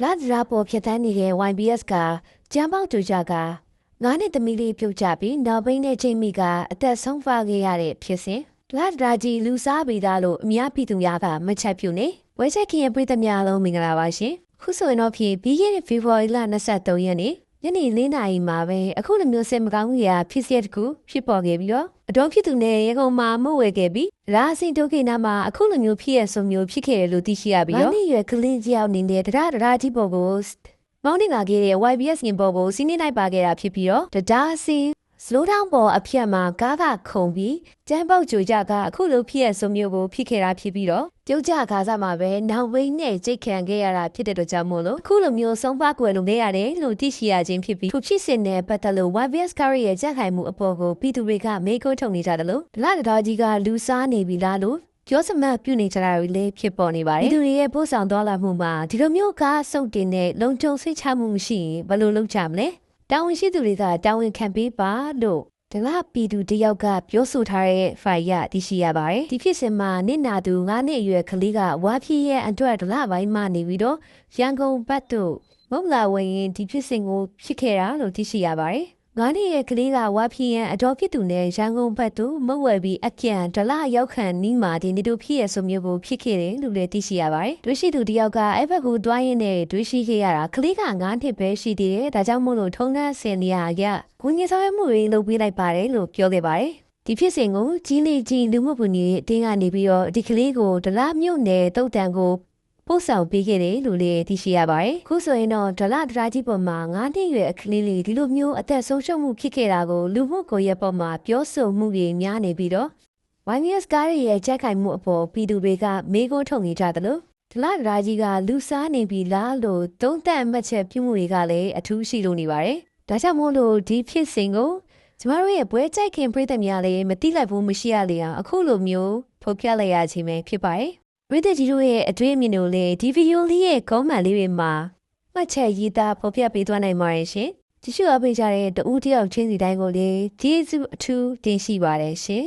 လာဒရာပေါ်ဖြစ်တဲ့နေတဲ့ YBS ကကျမ်းပေါက်တူကြကငါနဲ့သမီးလေးပြုတ်ကြပြီးနောက်ပိုင်းနဲ့ချိန်မိကအသက်ဆုံးသွားခဲ့ရတဲ့ဖြစ်စဉ်လာဒရာကြီးလူစားပြီးသားလို့အများပြည်သူများကမချက်ပြုနေဝဲချက်ခင်ရဲ့ပြည်သူများလုံးမင်္ဂလာပါရှင်ခုဆိုရင်တော့ဖြင့်ပြီးခဲ့တဲ့ဖေဖော်ဝါရီလ23ရက်နေ့ညနေ4နာရီမှာပဲအခုလိုမျိုးစင်မကောင်းကြီးဖြစ်စေတကူဖြစ်ပေါ်ခဲ့ပြီးတော့အတော်ဖြစ်သူနဲ့ရေကုန်မှာမဝဲခဲ့ပြီးရာစင်ဒုက္ခိနာမှာအခုလိုမျိုးဖြစ်ရဆိုမျိုးဖြစ်ခဲ့တယ်လို့သိရှိရပြီးတော့နေ့ရွယ်ကလင်းကြောင်နေတဲ့တရားကြီးပေါ်ကိုမောင်းနေလာခဲ့တဲ့ YBS ငင်ပေါ်ကိုစီးနေလိုက်ပါခဲ့တာဖြစ်ပြီးတော့တရားစင်slow down ပေါ်အဖြတ်မှာကားကခုံပြီးကျန်းပေါက်ကြွကြကအခုလိုဖြစ်ရဆိုမျိုးကိုဖြစ်ခဲ့တာဖြစ်ပြီးတော့ပြုတ်ကြကားစားမှာပဲနောက်ဝိန်းနဲ့ကြိတ်ခံခဲ့ရတာဖြစ်တဲ့အတွက်ကြောင့်မို့လို့အခုလိုမျိုးဆုံးပါကွယ်လို့နေရတယ်လို့သိရှိရခြင်းဖြစ်ပြီးထိုဖြစ်စဉ်နဲ့ပတ်သက်လို့ YBS ကားရဲ့ကြက်ခိုင်မှုအပေါ်ကိုပြည်သူတွေကမေးခွန်းထုတ်နေကြတယ်လို့ဒလတော်ကြီးကလူစားနေပြီလားလို့ပြောစမှတ်ပြုနေကြတာတွေလည်းဖြစ်ပေါ်နေပါတယ်ဒီလူတွေရဲ့ပို့ဆောင်သွားလာမှုမှာဒီလိုမျိုးကားစုပ်တင်တဲ့လုံခြုံစိတ်ချမှုမရှိရင်ဘယ်လိုလုပ်ကြမလဲတာဝန်ရှိသူတွေကတာဝန်ခံပေးပါလို့ဒလပြည်သူတယောက်ကပြောဆိုထားတဲ့ဖိုင်ရသိရှိရပါတယ်ဒီဖြစ်စဉ်မှာနစ်နာသူ9နှစ်အရွယ်ကလေးကဝါဖြစ်ရဲ့အတွက်ဒလပိုင်းမှနေပြီးတော့ရန်ကုန်ဘတ်တို့မုံလာဝင်ရင်ဒီဖြစ်စဉ်ကိုဖြစ်ခဲ့တာလို့သိရှိရပါတယ်9နှစ်ရဲ့ကလေးကဝါဖြစ်ရဲ့အတော်ဖြစ်သူနဲ့ရန်ကုန်ဘတ်တို့မုံဝယ်ပြီးအကျံဒလရောက်ခံနီးမှာဒီနေတို့ဖြစ်ရဲ့ဆိုမျိုးကိုဖြစ်ခဲ့တယ်လို့လည်းသိရှိရပါတယ်တွေ့ရှိသူတယောက်ကအဲ့ဘက်ကိုတွားရင်းနဲ့တွေ့ရှိခဲ့ရတာကလေးက9နှစ်ပဲရှိသေးတယ်ဒါကြောင့်မို့လို့ထုံးတန်းစင်နေရကိုငင်ဆောင်ရမှုတွေလုပ်ပေးလိုက်ပါတယ်လို့ပြောခဲ့ပါတယ်ဒီဖြစ်စဉ်ကိုကြီးလေးကြီးလူမှုကွန်ရက်အတင်းကနေပြီးတော့ဒီကလေးကိုဒလမြို့နယ်တုတ်တန်ကိုပို့ဆောင်ပေးခဲ့တယ်လို့လည်းသိရှိရပါတယ်ခုဆိုရင်တော့ဒလတရားကြီးပေါ်မှာ9နှစ်ရွယ်အခလေးလေးဒီလိုမျိုးအသက်ဆုံးရှုံးမှုဖြစ်ခဲ့တာကိုလူမှုကွန်ရက်ပေါ်မှာပြောဆိုမှုတွေများနေပြီးတော့ YBS ကားရဲ့ကြက်ခိုင်မှုအပေါ်ပြည်သူတွေကမေးခွန်းထုတ်နေကြတယ်လို့ဒလတရားကြီးကလူစားနေပြီလားလို့သုံးသပ်မှတ်ချက်ပြုမှုတွေကလည်းအထူးရှိလို့နေပါတယ်ဒါကြောင့်မို့လို့ဒီဖြစ်စဉ်ကိုကျမတို့ရဲ့ဘွဲကြိုက်ခင်ပြည်သက်များလည်းမသိလိုက်ဘူးမရှိရလေအောင်အခုလိုမျိုးဖော်ပြလိုက်ရခြင်းပဲဖြစ်ပါတယ်ပြည်သက်ကြီးတို့ရဲ့အတွေ့အမြင်တွေလည်းဒီဗီဒီယိုလေးရဲ့ကောမန့်လေးတွေမှာမှတ်ချက်ရေးသားဖော်ပြပေးသွားနိုင်ပါတယ်ရှင်ကြည့်ရှုအားပေးကြတဲ့တဦးတယောက်ချင်းစီတိုင်းကိုလည်းကျေးဇူးအထူးတင်ရှိပါတယ်ရှင်